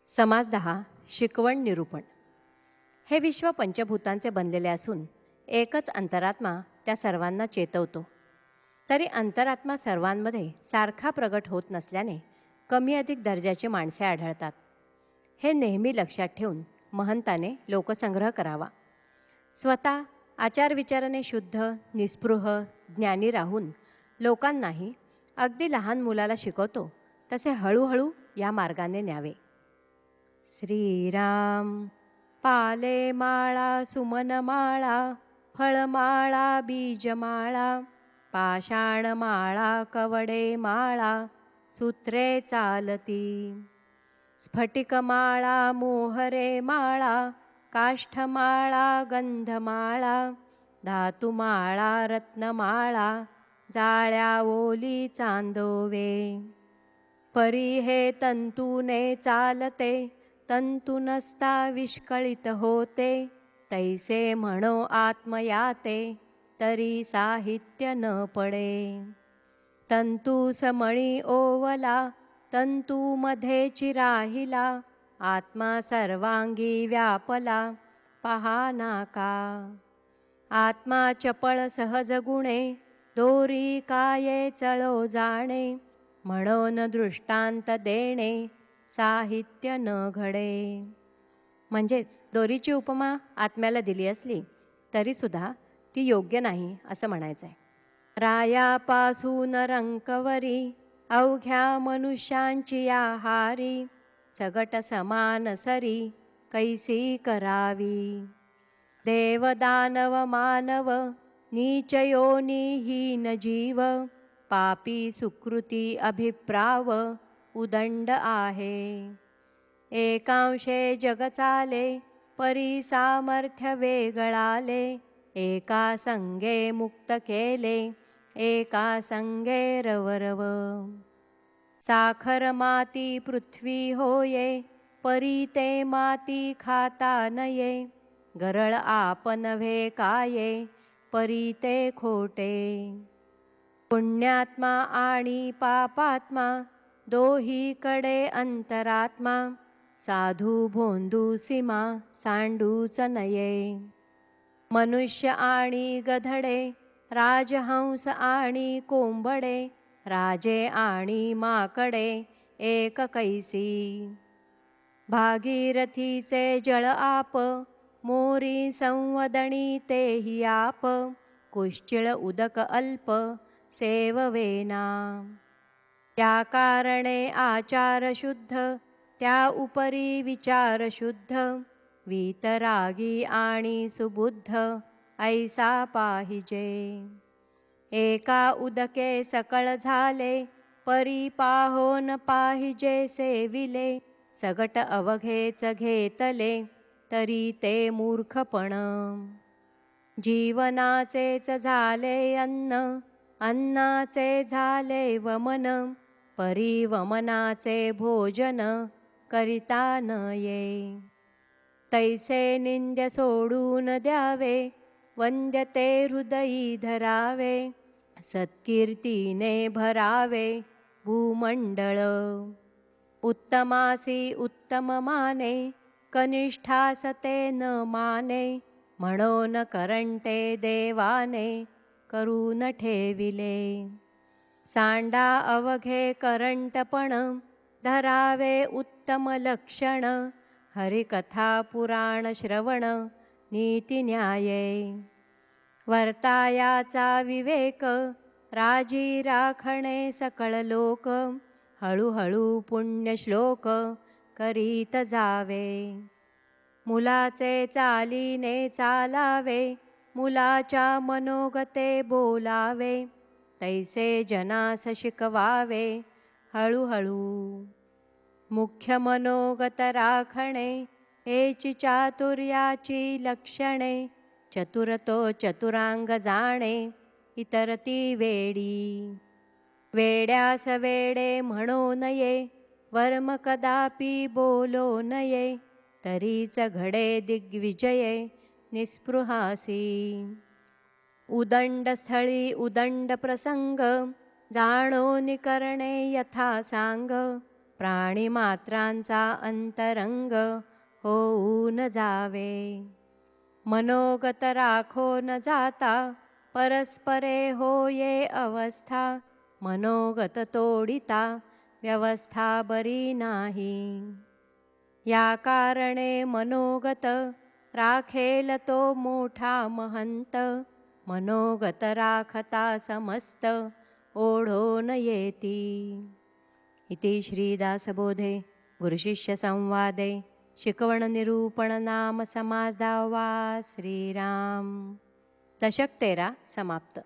समाज 10 शिकवण निरूपण. हे विश्व पंचभूतांचे बनलेले असून एकच अंतरात्मा त्या सर्वांना चेतवतो. तरी अंतरात्मा सर्वांमध्ये सारखा प्रगट होत नसल्याने कमी अधिक दर्जाची माणसे आढळतात. हे नेहमी लक्षात ठेवून महंताने लोकसंग्रह करावा. स्वतः आचारविचाराने शुद्ध, निस्पृह, ज्ञानी राहून लोकांनाही अगदी लहान मुलाला शिकवतो तसे हळूहळू या मार्गाने न्यावे. श्रीराम पाले माळा सुमनमाळा, फळमाळा बीजमाळा, पाषाणमाळा कवडे माळा, सूत्रे चालती. स्फटिकमाळा मोहरे माळा, काष्ठमाळा गंधमाळा, धातुमाळा रत्नमाळा, जाळ्या ओली चांदोवे. परी हे तंतूने चालते, तंतू नसता विष्कळीत होते, तैसे म्हणो आत्मयाते, तरी साहित्य न पडे. तंतू समळी ओवला, तंतूमध्ये चिराहिला, आत्मा सर्वांगी व्यापला, पहा नाका. आत्मा चपळ सहज गुणे, दोरी काये चळो जाणे, म्हणून दृष्टांत देणे, साहित्य न घडे. म्हणजेच दोरीची उपमा आत्म्याला दिली असली तरीसुद्धा ती योग्य नाही असं म्हणायचं आहे. रायापासून रंकवरी, अवघ्या मनुष्यांची आहारी, सगट समान सरी, कैसी करावी. देवदानव मानव, नीच योनी हीन जीव, पापी सुकृती अभिप्राव, उदंड आहे. एकांशे जग चाले, परी सामर्थ्य वेगळाले, एका संगे मुक्त केले, एका संगे रवरव. साखर माती पृथ्वी होये, परी ते माती खाता नये, गरळ आप नव्हे काये, परी ते खोटे. पुण्यात्मा आणि पापात्मा, दोहीकडे अंतरात्मा, साधू भोंदू सीमा सांडूच नये. मनुष्य आणि गधडे, राजहंस आणि कोंबडे, राजे आणि माकडे, एक कैसी. भागीरथीचे जळ आप, मोरी संवदणी तेही आप, कुश्चिळ उदक अल्प, सेववेना. त्या कारणे आचार शुद्ध, त्या उपरी विचार शुद्ध, वीतरागी आणि सुबुद्ध, ऐसा पाहिजे. एका उदके सकळ झाले, परी पाहोन पाहिजे सेविले, सगट अवघेच घेतले, तरी ते मूर्खपण. जीवनाचेच झाले अन्न, अन्नाचे झाले वमन, परी वमनाचे भोजन, करिता नये. तैसे निंद्य सोडून द्यावे, वंद्य ते हृदयी धरावे, सत्कीर्तीने भरावे भूमंडळ. उत्तमासी उत्तम माने, कनिष्ठास ते न माने, म्हणून करंटे देवाने, करून ठेविले. सांडा अवघे करंटपण, धरावे उत्तम लक्षण, हरिकथा पुराण श्रवण, नीती न्याये. वर्तायाचा विवेक, राजी राखणे सकळ लोक, हळूहळू पुण्यश्लोक, करीत जावे. मुलाचे चालीने चालावे, मुलाच्या मनोगते बोलावे, तैसे जनास शिकवावे हळूहळू. मुख्य मनोगत राखणे, हेची चातुर्याची लक्षणे, चतुर तो चतुरांग जाणे, इतर ती वेडी. वेड्यास वेडे म्हणू नये, वर्म कदापि बोलो नये, तरीच घडे दिग्विजये, निस्पृहासी. उदंड स्थळी उदंड प्रसंग, जाणोनी करणे यथा सांग, प्राणिमात्रांचा अंतरंग होऊन जावे. मनोगत राखो न जाता परस्परे होये अवस्था. मनोगत तोडिता व्यवस्था बरी नाही. या कारणे मनोगत राखेल तो मोठा महंत. मनोगत राखता समस्त ओढोन येती. इति श्रीदासबोधे गुरुशिष्यसंवादे शिकवण निरूपण नाम समास 10वा. श्रीराम. दशक 13 समाप्त.